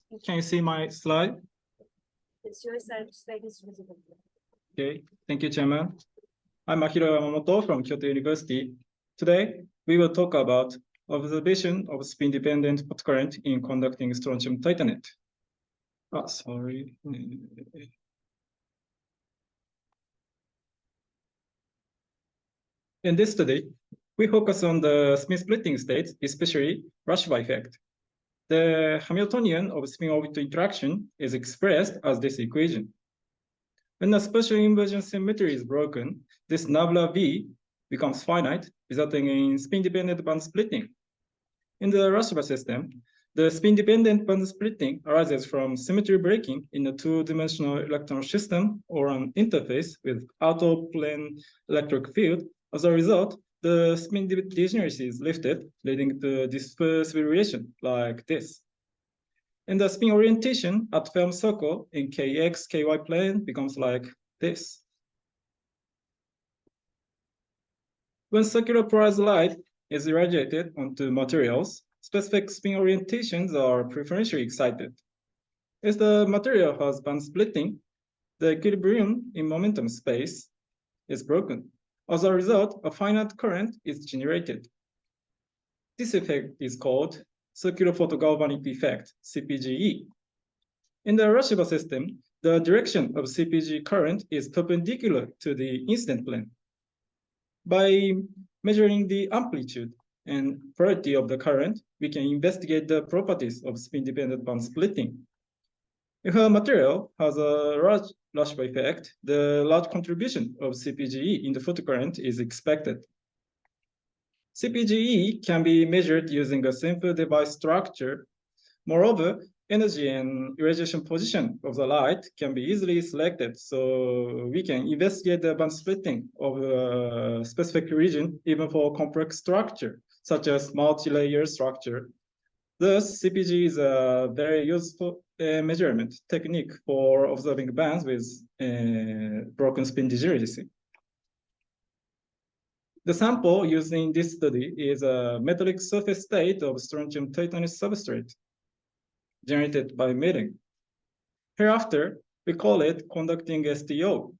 Can you see my slide? Yes, your slide is visible. Okay, thank you, Chairman. I'm Mahiro Yamamoto from Kyoto University. Today, we will talk about observation of spin-dependent photocurrent in conducting strontium titanate. Sorry. In this study, we focus on the spin splitting state, especially Rashba effect. The Hamiltonian of spin-orbital interaction is expressed as this equation. When the special inversion symmetry is broken, this nabla V becomes finite, resulting in spin-dependent band splitting. In the Rashba system, the spin-dependent band splitting arises from symmetry breaking in a two-dimensional electron system or an interface with out-of-plane electric field. As a result, the spin degeneracy is lifted, leading to disperse variation like this. And the spin orientation at film circle in Kx, Ky plane becomes like this. When circular polarized light is irradiated onto materials, specific spin orientations are preferentially excited. As the material has band splitting, the equilibrium in momentum space is broken. As a result, a finite current is generated. This effect is called circular photogalvanic effect, CPGE. In the Rashba system, the direction of CPG current is perpendicular to the incident plane. By measuring the amplitude and polarity of the current, we can investigate the properties of spin-dependent band splitting. If a material has a large Rashba effect, the large contribution of CPGE in the photocurrent is expected. CPGE can be measured using a simple device structure. Moreover, energy and irradiation position of the light can be easily selected, so we can investigate the band splitting of a specific region even for complex structure, such as multi-layer structure. Thus, CPG is a very useful measurement technique for observing bands with broken spin degeneracy. The sample used in this study is a metallic surface state of strontium titanate substrate generated by milling. Hereafter, we call it conducting STO.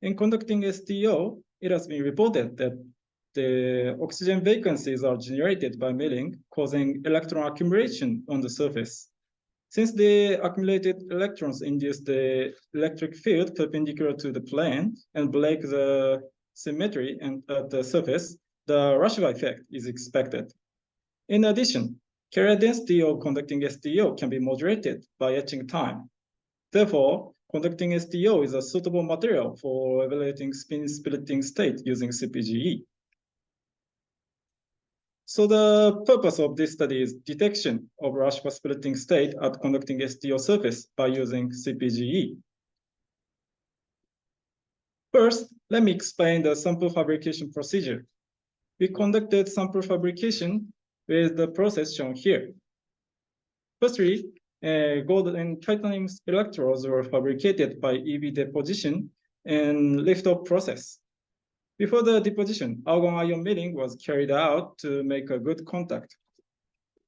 In conducting STO, it has been reported that the oxygen vacancies are generated by milling, causing electron accumulation on the surface. Since the accumulated electrons induce the electric field perpendicular to the plane and break the symmetry and at the surface, the Rashba effect is expected. In addition, carrier density of conducting STO can be moderated by etching time. Therefore, conducting STO is a suitable material for evaluating spin splitting state using CPGE. So the purpose of this study is detection of Rashba splitting state at conducting STO surface by using CPGE. First, let me explain the sample fabrication procedure. We conducted sample fabrication with the process shown here. Firstly, gold and titanium electrodes were fabricated by EV deposition and lift-off process. Before the deposition, argon ion milling was carried out to make a good contact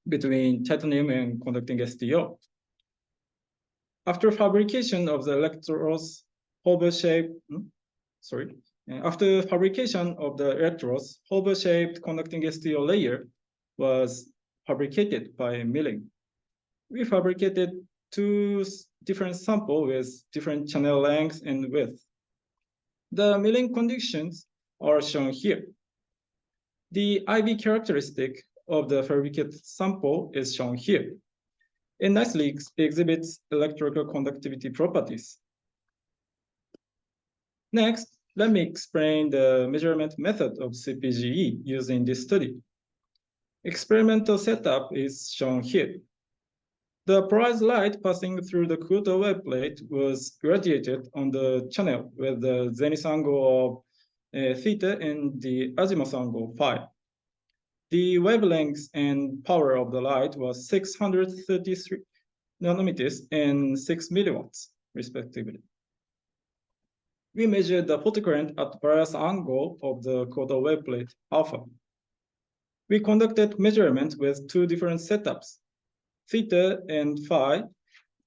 between titanium and conducting STO. After fabrication of the electrodes, after fabrication of the electrodes, hover-shaped conducting STO layer was fabricated by milling. We fabricated two different samples with different channel lengths and width. The milling conditions are shown here. The IV characteristic of the fabricated sample is shown here. It nicely exhibits electrical conductivity properties. Next, let me explain the measurement method of CPGE used in this study. Experimental setup is shown here. The polarized light passing through the Kyoto wave plate was irradiated on the channel with the zenith angle of theta and the azimuth angle phi. The wavelength and power of the light was 633 nanometers and 6 milliwatts, respectively. We measured the photocurrent at various angles of the Kyoto wave plate alpha. We conducted measurements with two different setups. theta and phi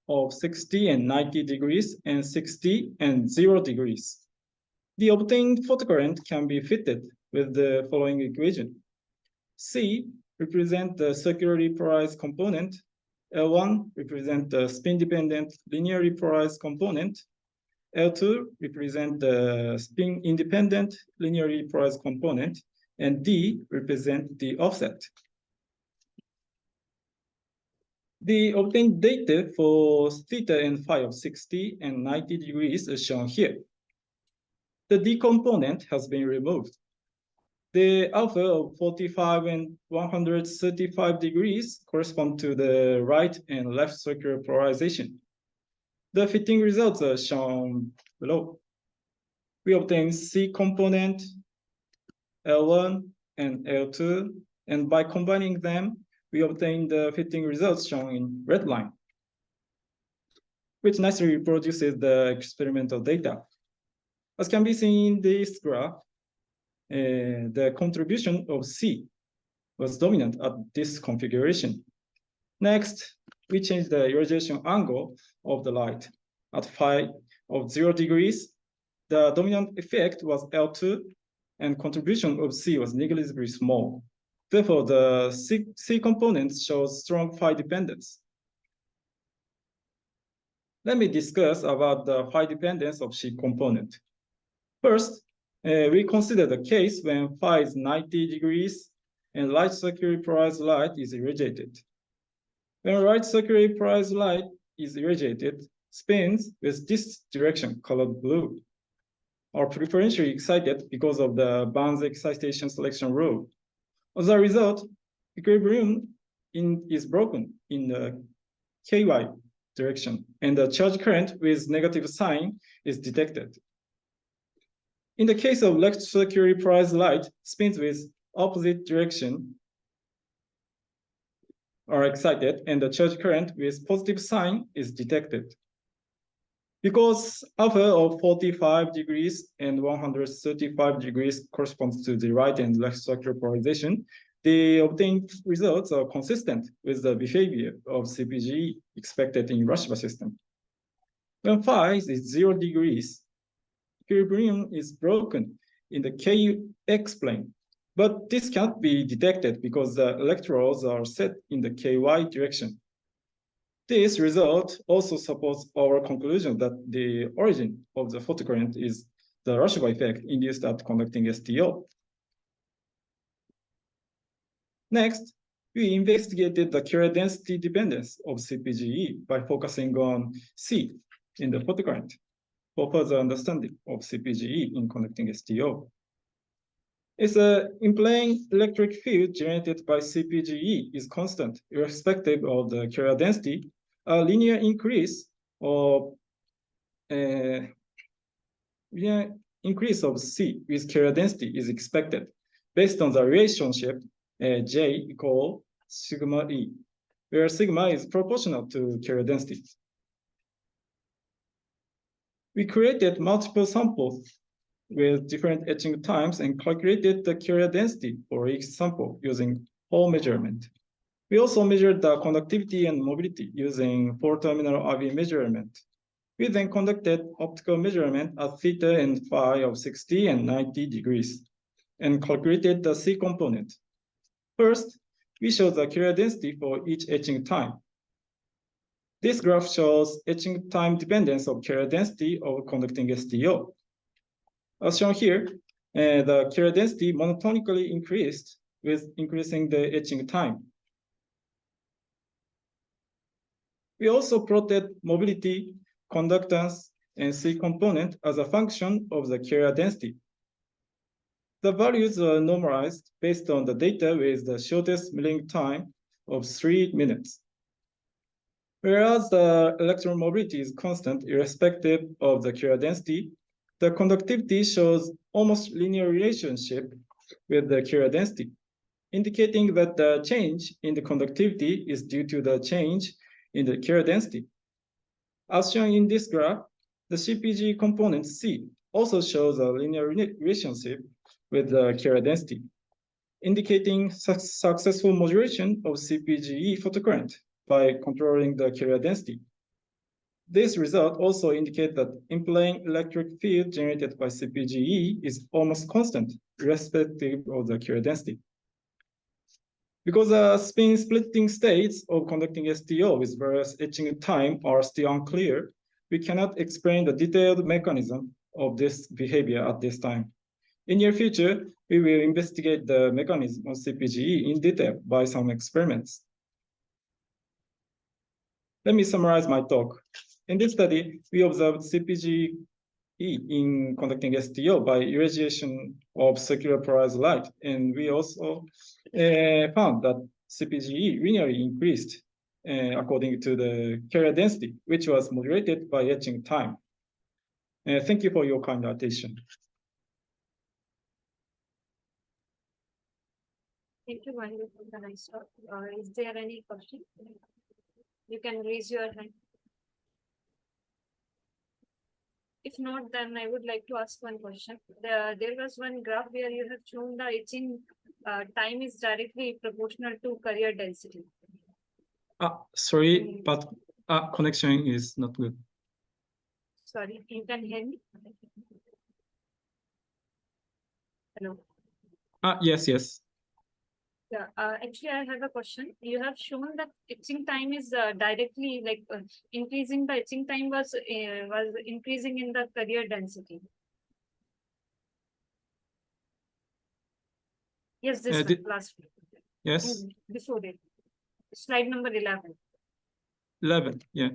of 60 and 90 degrees and 60 and 0 degrees. The obtained photocurrent can be fitted with the following equation. C represents the circularly polarized component. L1 represents the spin-dependent linearly polarized component. L2 represents the spin-independent linearly polarized component. And D represents the offset. The obtained data for theta and phi of 60 and 90 degrees is shown here. The D component has been removed. The alpha of 45 and 135 degrees correspond to the right and left circular polarization. The fitting results are shown below. We obtain C component, L1 and L2, and by combining them, we obtain the fitting results shown in red line, which nicely reproduces the experimental data. As can be seen in this graph, the contribution of C was dominant at this configuration. Next, we change the irradiation angle of the light. At phi of 0 degrees, the dominant effect was L2, and contribution of C was negligibly small. Therefore, the C component shows strong phi dependence. Let me discuss about the phi dependence of C component. First, we consider the case when phi is 90 degrees and light circularly polarized light is irradiated. When light circularly polarized light is irradiated, spins with this direction, colored blue, are preferentially excited because of the Barnes excitation selection rule. As a result, equilibrium is broken in the KY direction, and the charge current with negative sign is detected. In the case of left circularly polarized light, spins with opposite direction are excited, and the charge current with positive sign is detected. Because alpha of 45 degrees and 135 degrees corresponds to the right and left circular polarization, the obtained results are consistent with the behavior of CPGE expected in Rashba system. When phi is 0 degrees, equilibrium is broken in the KX plane, but this can't be detected because the electrodes are set in the KY direction. This result also supports our conclusion that the origin of the photocurrent is the Rashba effect induced at conducting STO. Next, we investigated the carrier density dependence of CPGE by focusing on C in the photocurrent for further understanding of CPGE in conducting STO. It's in plane electric field generated by CPGE is constant irrespective of the carrier density. A linear increase of of C with carrier density is expected based on the relationship J equal sigma E, where sigma is proportional to carrier density. We created multiple samples with different etching times and calculated the carrier density for each sample using Hall measurement. We also measured the conductivity and mobility using 4-terminal RV measurement. We then conducted optical measurement at theta and phi of 60 and 90 degrees and calculated the C component. First, we show the carrier density for each etching time. This graph shows etching time dependence of carrier density of conducting STO. As shown here, the carrier density monotonically increased with increasing the etching time. We also plotted mobility, conductance, and C component as a function of the carrier density. The values are normalized based on the data with the shortest milling time of 3 minutes. Whereas the electron mobility is constant irrespective of the carrier density, the conductivity shows almost linear relationship with the carrier density, indicating that the change in the conductivity is due to the change in the carrier density. As shown in this graph, the CPG component C also shows a linear relationship with the carrier density, indicating successful modulation of CPGE photocurrent by controlling the carrier density. This result also indicates that in-plane electric field generated by CpGe is almost constant, irrespective of the carrier density. Because the spin splitting states of conducting STO with various etching time are still unclear, we cannot explain the detailed mechanism of this behavior at this time. In near future, we will investigate the mechanism of CpGe in detail by some experiments. Let me summarize my talk. In this study, we observed CpGe in conducting STO by irradiation of circular polarized light, and we also found that CpGe linearly increased according to the carrier density, which was moderated by etching time. Thank you for your kind attention. Thank you, Mahiro, for the nice talk. Is there any question? You can raise your hand. If not, then I would like to ask one question. There was one graph where you have shown the etching time is directly proportional to carrier density. Sorry, but connection is not good. Sorry, you can hear me? Hello. Yes. Yeah, actually, I have a question. You have shown that etching time is directly increasing. The etching time was increasing in the carrier density. Yes, this one, last week. Yes. Before it. Slide number 11. 11, yeah.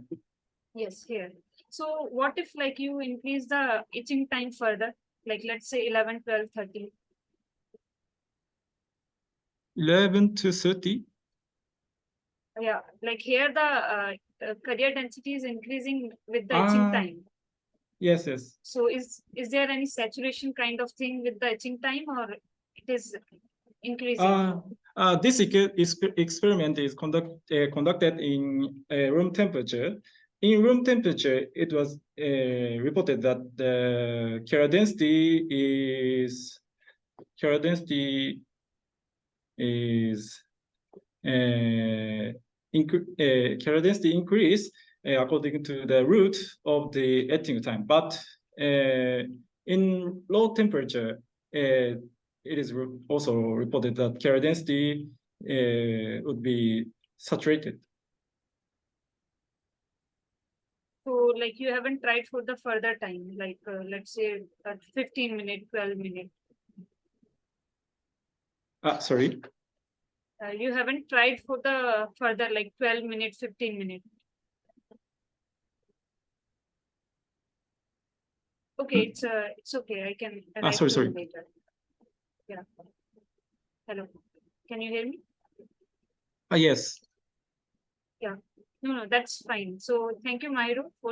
Yes, here. So what if you increase the etching time further, let's say 11, 12, 13? 11 to 30. Yeah, here the carrier density is increasing with the etching time. Yes. So is there any saturation kind of thing with the etching time, or it is increasing? This experiment is conducted in room temperature. In room temperature, it was reported that the carrier density increase according to the root of the etching time. But in low temperature, it is also reported that carrier density would be saturated. So you haven't tried for the further time, let's say 15 minutes, 12 minutes. Sorry. You haven't tried for the further 12 minutes, 15 minutes. Okay, it's okay. I can write Sorry. later. Yeah. Hello. Can you hear me? Yes. Yeah. No, that's fine. So thank you, Mahiro, for